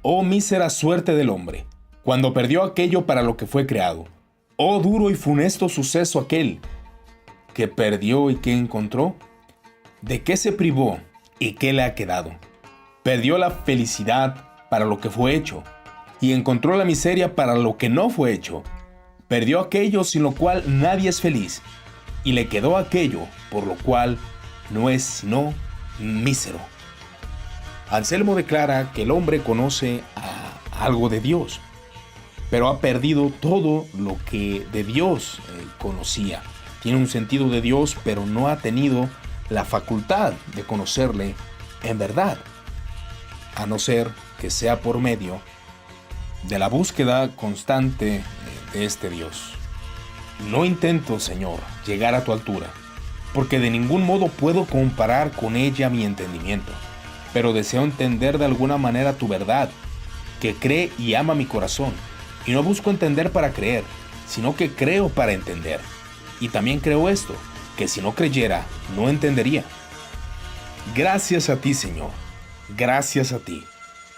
Oh mísera suerte del hombre, cuando perdió aquello para lo que fue creado. Oh duro y funesto suceso aquel que perdió y que encontró. ¿De qué se privó y qué le ha quedado? Perdió la felicidad para lo que fue hecho y encontró la miseria para lo que no fue hecho. Perdió aquello sin lo cual nadie es feliz y le quedó aquello por lo cual no es sino mísero. Anselmo declara que el hombre conoce algo de Dios, pero ha perdido todo lo que de Dios conocía. Tiene un sentido de Dios, pero no ha tenido la facultad de conocerle en verdad, a no ser que sea por medio de la búsqueda constante de este Dios. No intento, Señor, llegar a tu altura, porque de ningún modo puedo comparar con ella mi entendimiento, pero deseo entender de alguna manera tu verdad, que cree y ama mi corazón, y no busco entender para creer, sino que creo para entender. Y también creo esto, que si no creyera, no entendería. Gracias a ti, Señor, gracias a ti,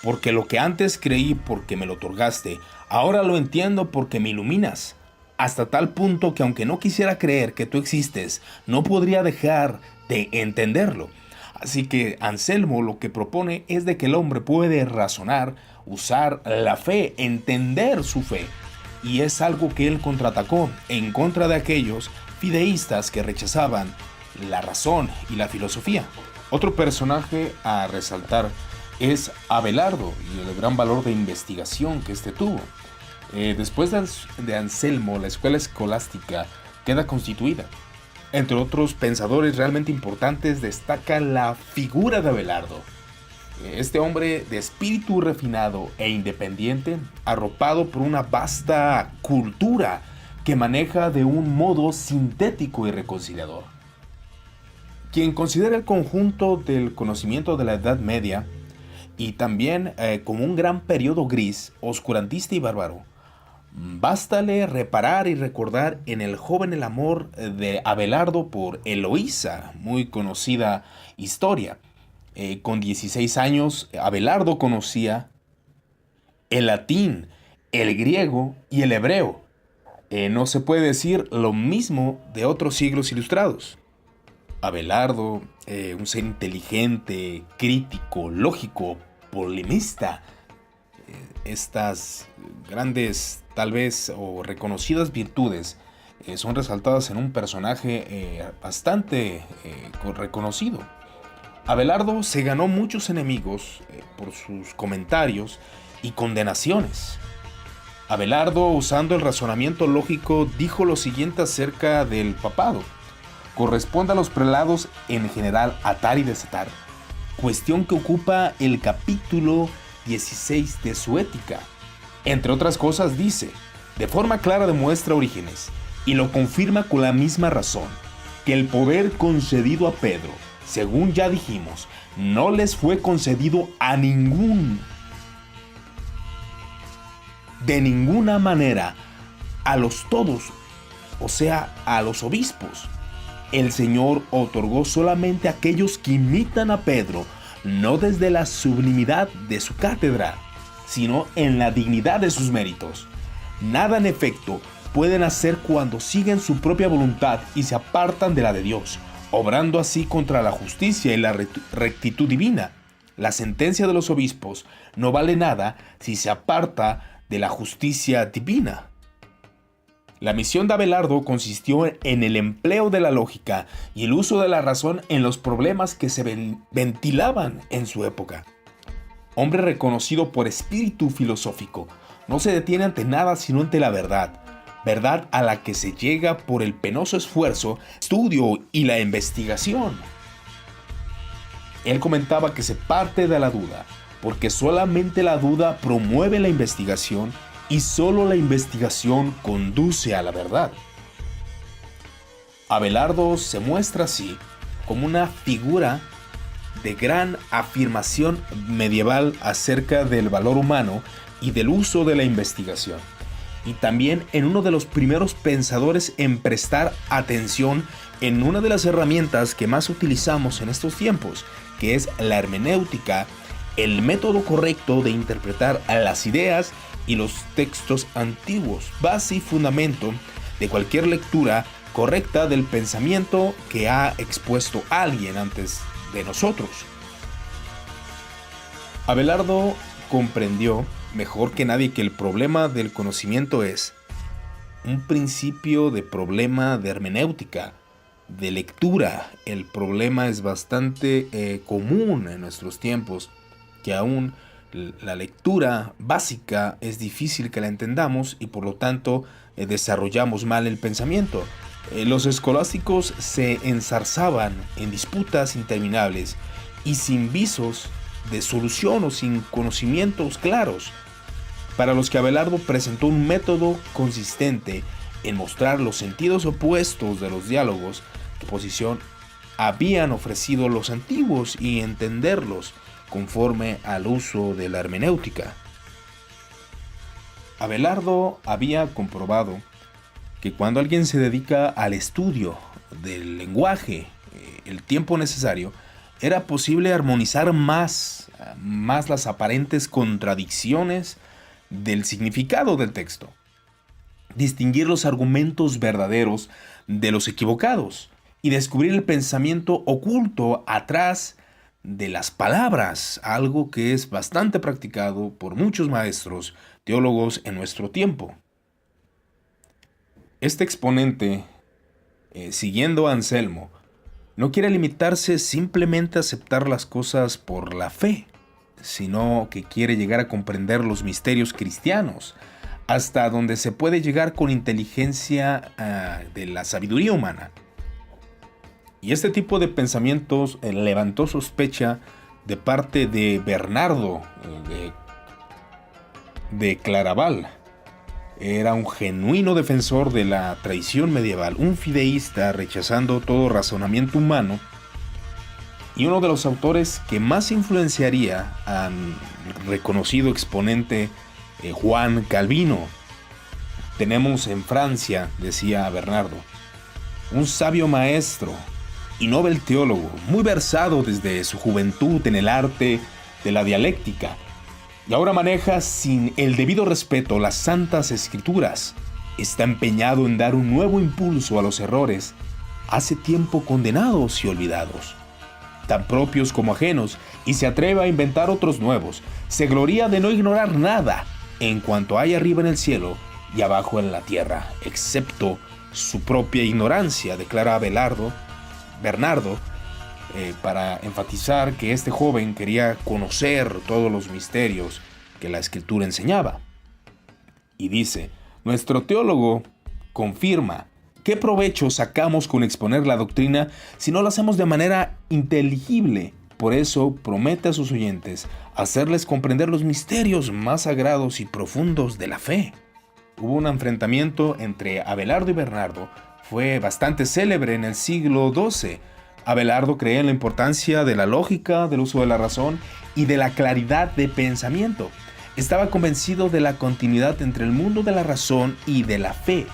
porque lo que antes creí porque me lo otorgaste, ahora lo entiendo porque me iluminas, hasta tal punto que aunque no quisiera creer que tú existes, no podría dejar de entenderlo. Así que Anselmo lo que propone es de que el hombre puede razonar, usar la fe, entender su fe, y es algo que él contraatacó en contra de aquellos fideístas que rechazaban la razón y la filosofía. Otro personaje a resaltar es Abelardo y el gran valor de investigación que este tuvo. Después de Anselmo, la escuela escolástica queda constituida. Entre otros pensadores realmente importantes destaca la figura de Abelardo. Este hombre de espíritu refinado e independiente, arropado por una vasta cultura que maneja de un modo sintético y reconciliador. Quien considera el conjunto del conocimiento de la Edad Media y también como un gran periodo gris, oscurantista y bárbaro, bástale reparar y recordar en el joven el amor de Abelardo por Eloísa, muy conocida historia. Con 16 años, Abelardo conocía el latín, el griego y el hebreo. No se puede decir lo mismo de otros siglos ilustrados. Abelardo, un ser inteligente, crítico, lógico, polemista, estas grandes, tal vez, o reconocidas virtudes son resaltadas en un personaje bastante reconocido. Abelardo se ganó muchos enemigos por sus comentarios y condenaciones. Abelardo, usando el razonamiento lógico, dijo lo siguiente acerca del papado: corresponde a los prelados en general atar y desatar, cuestión que ocupa el capítulo 16 de su Ética. Entre otras cosas dice, de forma clara demuestra Orígenes, y lo confirma con la misma razón, que el poder concedido a Pedro, según ya dijimos, no les fue concedido a de ninguna manera, a los todos, o sea, a los obispos. El Señor otorgó solamente a aquellos que imitan a Pedro, no desde la sublimidad de su cátedra, sino en la dignidad de sus méritos. Nada, en efecto, pueden hacer cuando siguen su propia voluntad y se apartan de la de Dios, obrando así contra la justicia y la rectitud divina. La sentencia de los obispos no vale nada si se aparta de la justicia divina. La misión de Abelardo consistió en el empleo de la lógica y el uso de la razón en los problemas que se ventilaban en su época. Hombre reconocido por espíritu filosófico, no se detiene ante nada sino ante la verdad, verdad a la que se llega por el penoso esfuerzo, estudio y la investigación. Él comentaba que se parte de la duda, porque solamente la duda promueve la investigación y solo la investigación conduce a la verdad. Abelardo se muestra así como una figura de gran afirmación medieval acerca del valor humano y del uso de la investigación, y también en uno de los primeros pensadores en prestar atención en una de las herramientas que más utilizamos en estos tiempos, que es la hermenéutica, el método correcto de interpretar a las ideas y los textos antiguos, base y fundamento de cualquier lectura correcta del pensamiento que ha expuesto alguien antes de nosotros. Abelardo comprendió mejor que nadie que el problema del conocimiento es un principio de problema de hermenéutica, de lectura. El problema es bastante común en nuestros tiempos, que aún la lectura básica es difícil que la entendamos y por lo tanto desarrollamos mal el pensamiento. Los escolásticos se enzarzaban en disputas interminables y sin visos de solución o sin conocimientos claros, para los que Abelardo presentó un método consistente en mostrar los sentidos opuestos de los diálogos que posición habían ofrecido los antiguos y entenderlos conforme al uso de la hermenéutica. Abelardo había comprobado que cuando alguien se dedica al estudio del lenguaje, el tiempo necesario, era posible armonizar más las aparentes contradicciones del significado del texto, distinguir los argumentos verdaderos de los equivocados y descubrir el pensamiento oculto atrás de las palabras, algo que es bastante practicado por muchos maestros teólogos en nuestro tiempo. Este exponente, siguiendo a Anselmo, no quiere limitarse simplemente a aceptar las cosas por la fe, sino que quiere llegar a comprender los misterios cristianos, hasta donde se puede llegar con inteligencia de la sabiduría humana. Y este tipo de pensamientos levantó sospecha de parte de Bernardo de Claraval. Era un genuino defensor de la tradición medieval, un fideísta rechazando todo razonamiento humano, y uno de los autores que más influenciaría al reconocido exponente Juan Calvino. Tenemos en Francia, decía Bernardo, un sabio maestro y noble teólogo, muy versado desde su juventud en el arte de la dialéctica, y ahora maneja sin el debido respeto las santas escrituras. está empeñado en dar un nuevo impulso a los errores, hace tiempo condenados y olvidados, tan propios como ajenos, y se atreve a inventar otros nuevos. Se gloría de no ignorar nada en cuanto hay arriba en el cielo y abajo en la tierra, excepto su propia ignorancia, declara Bernardo, para enfatizar que este joven quería conocer todos los misterios que la Escritura enseñaba. Y dice: nuestro teólogo confirma: ¿qué provecho sacamos con exponer la doctrina si no lo hacemos de manera inteligible? Por eso promete a sus oyentes hacerles comprender los misterios más sagrados y profundos de la fe. Hubo un enfrentamiento entre Abelardo y Bernardo. Fue bastante célebre en el siglo XII. Abelardo creía en la importancia de la lógica, del uso de la razón y de la claridad de pensamiento. Estaba convencido de la continuidad entre el mundo de la razón y de la fe.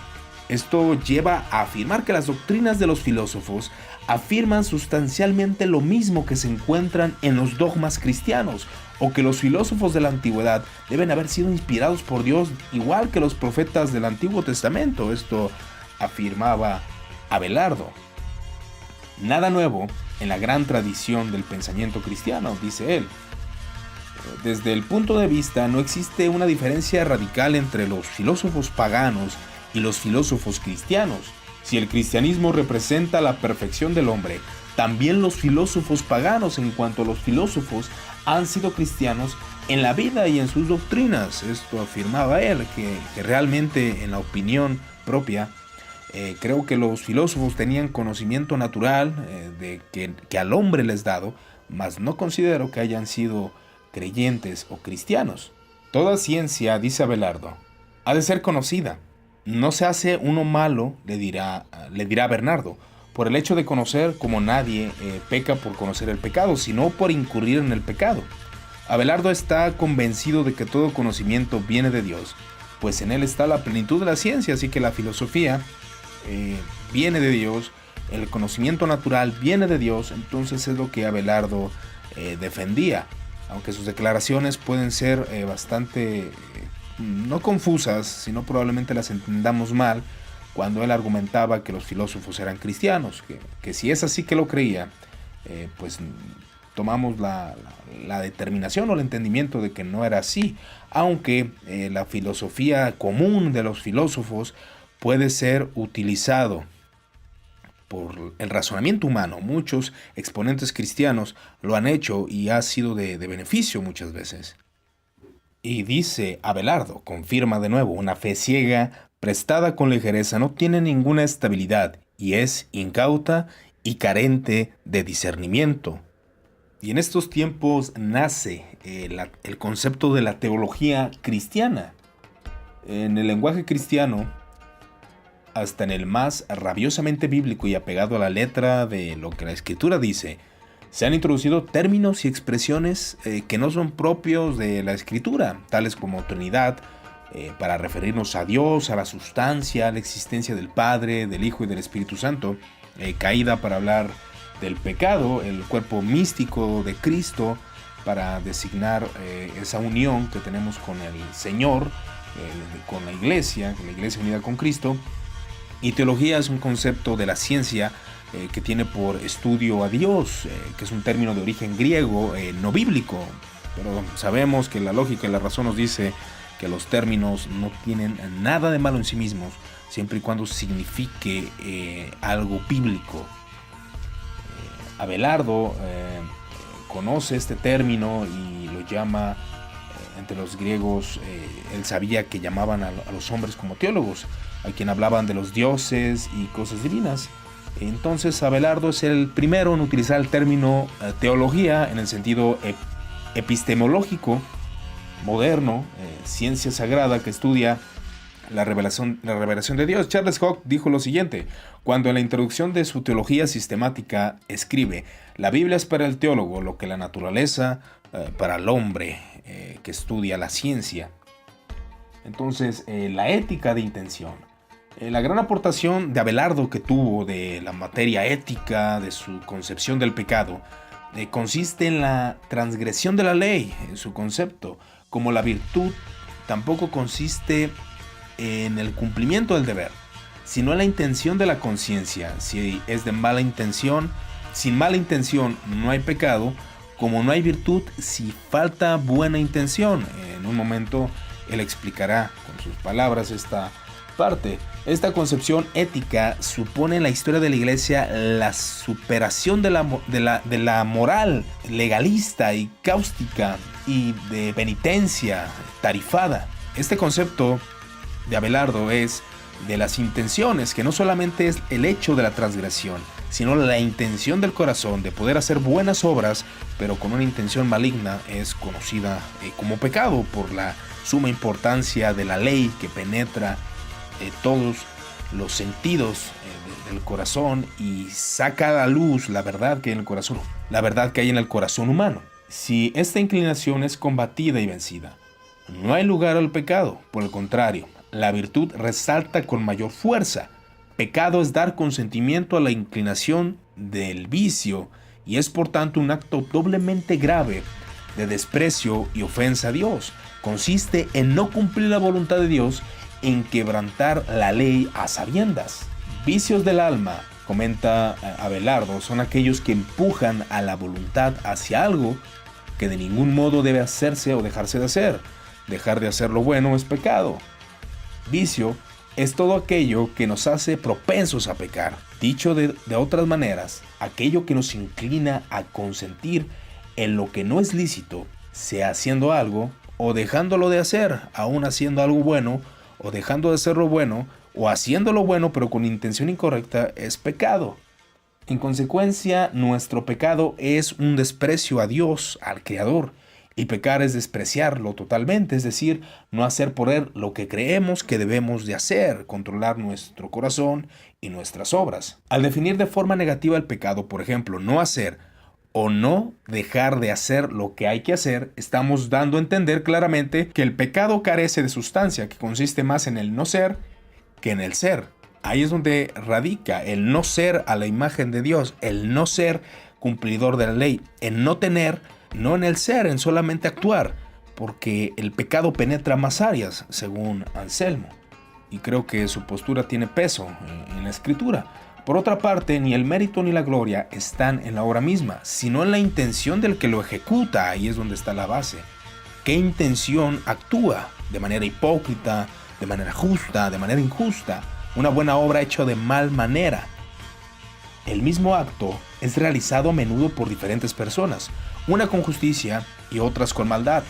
Esto lleva a afirmar que las doctrinas de los filósofos afirman sustancialmente lo mismo que se encuentran en los dogmas cristianos, o que los filósofos de la antigüedad deben haber sido inspirados por Dios igual que los profetas del Antiguo Testamento. Esto afirmaba Abelardo. Nada nuevo en la gran tradición del pensamiento cristiano, dice él. Desde el punto de vista, no existe una diferencia radical entre los filósofos paganos y los filósofos cristianos. Si el cristianismo representa la perfección del hombre, también los filósofos paganos, en cuanto a los filósofos, han sido cristianos en la vida y en sus doctrinas. Esto afirmaba él, que realmente, en la opinión propia, creo que los filósofos tenían conocimiento natural que al hombre les dado, mas no considero que hayan sido creyentes o cristianos. Toda ciencia, dice Abelardo, ha de ser conocida. No se hace uno malo, le dirá Bernardo, por el hecho de conocer, como nadie peca por conocer el pecado, sino por incurrir en el pecado. Abelardo está convencido de que todo conocimiento viene de Dios, pues en él está la plenitud de la ciencia, así que la filosofía viene de Dios, el conocimiento natural viene de Dios. Entonces es lo que Abelardo defendía, aunque sus declaraciones pueden ser bastante no confusas, sino probablemente las entendamos mal cuando él argumentaba que los filósofos eran cristianos, que si es así que lo creía, pues tomamos la determinación o el entendimiento de que no era así, aunque la filosofía común de los filósofos puede ser utilizado por el razonamiento humano. Muchos exponentes cristianos lo han hecho y ha sido de beneficio muchas veces. Y dice Abelardo, confirma de nuevo: una fe ciega, prestada con ligereza, no tiene ninguna estabilidad y es incauta y carente de discernimiento. Y en estos tiempos nace el concepto de la teología cristiana. En el lenguaje cristiano, hasta en el más rabiosamente bíblico y apegado a la letra de lo que la Escritura dice, se han introducido términos y expresiones que no son propios de la Escritura, tales como Trinidad, para referirnos a Dios, a la sustancia, a la existencia del Padre, del Hijo y del Espíritu Santo; caída para hablar del pecado; el cuerpo místico de Cristo, para designar esa unión que tenemos con el Señor, con la iglesia unida con Cristo; y teología es un concepto de la ciencia que tiene por estudio a Dios, que es un término de origen griego, no bíblico, pero sabemos que la lógica y la razón nos dice que los términos no tienen nada de malo en sí mismos, siempre y cuando signifique algo bíblico. Abelardo conoce este término y lo llama, entre los griegos, él sabía que llamaban a los hombres como teólogos, a quien hablaban de los dioses y cosas divinas. Entonces Abelardo es el primero en utilizar el término teología en el sentido epistemológico moderno, ciencia sagrada que estudia la revelación de Dios. Charles Hawk dijo lo siguiente, cuando en la introducción de su teología sistemática escribe: la Biblia es para el teólogo lo que la naturaleza para el hombre que estudia la ciencia. Entonces, la ética de intención. La gran aportación de Abelardo que tuvo de la materia ética, de su concepción del pecado, consiste en la transgresión de la ley, en su concepto, como la virtud tampoco consiste en el cumplimiento del deber, sino en la intención de la conciencia. Si es de mala intención, sin mala intención no hay pecado, como no hay virtud si falta buena intención. En un momento él explicará con sus palabras esta parte. Esta concepción ética supone en la historia de la Iglesia la superación de la moral legalista y cáustica y de penitencia tarifada. Este concepto de Abelardo es de las intenciones, que no solamente es el hecho de la transgresión, sino la intención del corazón de poder hacer buenas obras, pero con una intención maligna, es conocida como pecado por la suma importancia de la ley que penetra todos los sentidos del corazón y saca a la luz la verdad que hay en el corazón, la verdad que hay en el corazón humano. Si esta inclinación es combatida y vencida, no hay lugar al pecado. Por el contrario, la virtud resalta con mayor fuerza. Pecado es dar consentimiento a la inclinación del vicio y es por tanto un acto doblemente grave de desprecio y ofensa a Dios. Consiste en no cumplir la voluntad de Dios, en quebrantar la ley a sabiendas. Vicios del alma, comenta Abelardo, son aquellos que empujan a la voluntad hacia algo que de ningún modo debe hacerse o dejarse de hacer. Dejar de hacer lo bueno es pecado. Vicio es todo aquello que nos hace propensos a pecar. Dicho de otras maneras, aquello que nos inclina a consentir en lo que no es lícito, sea haciendo algo o dejándolo de hacer, aún haciendo algo bueno, o dejando de hacer lo bueno, o haciendo lo bueno pero con intención incorrecta, es pecado. En consecuencia, nuestro pecado es un desprecio a Dios, al Creador, y pecar es despreciarlo totalmente, es decir, no hacer por Él lo que creemos que debemos de hacer, controlar nuestro corazón y nuestras obras. Al definir de forma negativa el pecado, por ejemplo, no hacer o no dejar de hacer lo que hay que hacer, estamos dando a entender claramente que el pecado carece de sustancia, que consiste más en el no ser que en el ser. Ahí es donde radica el no ser a la imagen de Dios, el no ser cumplidor de la ley, el no tener, no en el ser, en solamente actuar, porque el pecado penetra más áreas, según Anselmo, y creo que su postura tiene peso en la Escritura. Por otra parte, ni el mérito ni la gloria están en la obra misma, sino en la intención del que lo ejecuta. Ahí es donde está la base. ¿Qué intención actúa? De manera hipócrita, de manera justa, de manera injusta. Una buena obra hecha de mal manera. El mismo acto es realizado a menudo por diferentes personas, una con justicia y otras con maldad.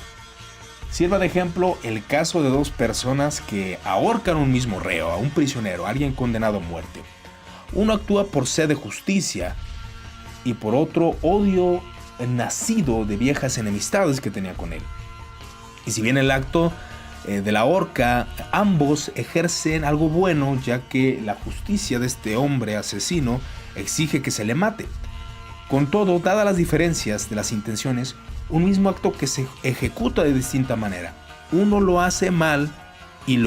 Sirva de ejemplo el caso de dos personas que ahorcan a un mismo reo, a un prisionero, a alguien condenado a muerte. Uno actúa por sed de justicia y por otro odio nacido de viejas enemistades que tenía con él. Y si bien el acto de la horca, ambos ejercen algo bueno, ya que la justicia de este hombre asesino exige que se le mate. Con todo, dadas las diferencias de las intenciones, un mismo acto que se ejecuta de distinta manera. Uno lo hace mal y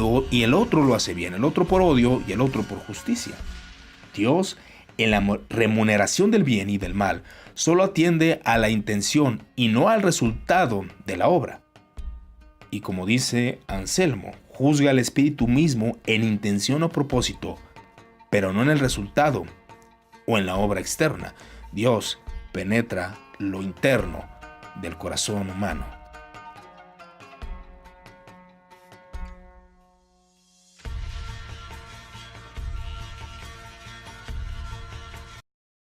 el otro lo hace bien, el otro por odio y el otro por justicia. Dios, en la remuneración del bien y del mal, solo atiende a la intención y no al resultado de la obra. Y como dice Anselmo, juzga al espíritu mismo en intención o propósito, pero no en el resultado o en la obra externa. Dios penetra lo interno del corazón humano.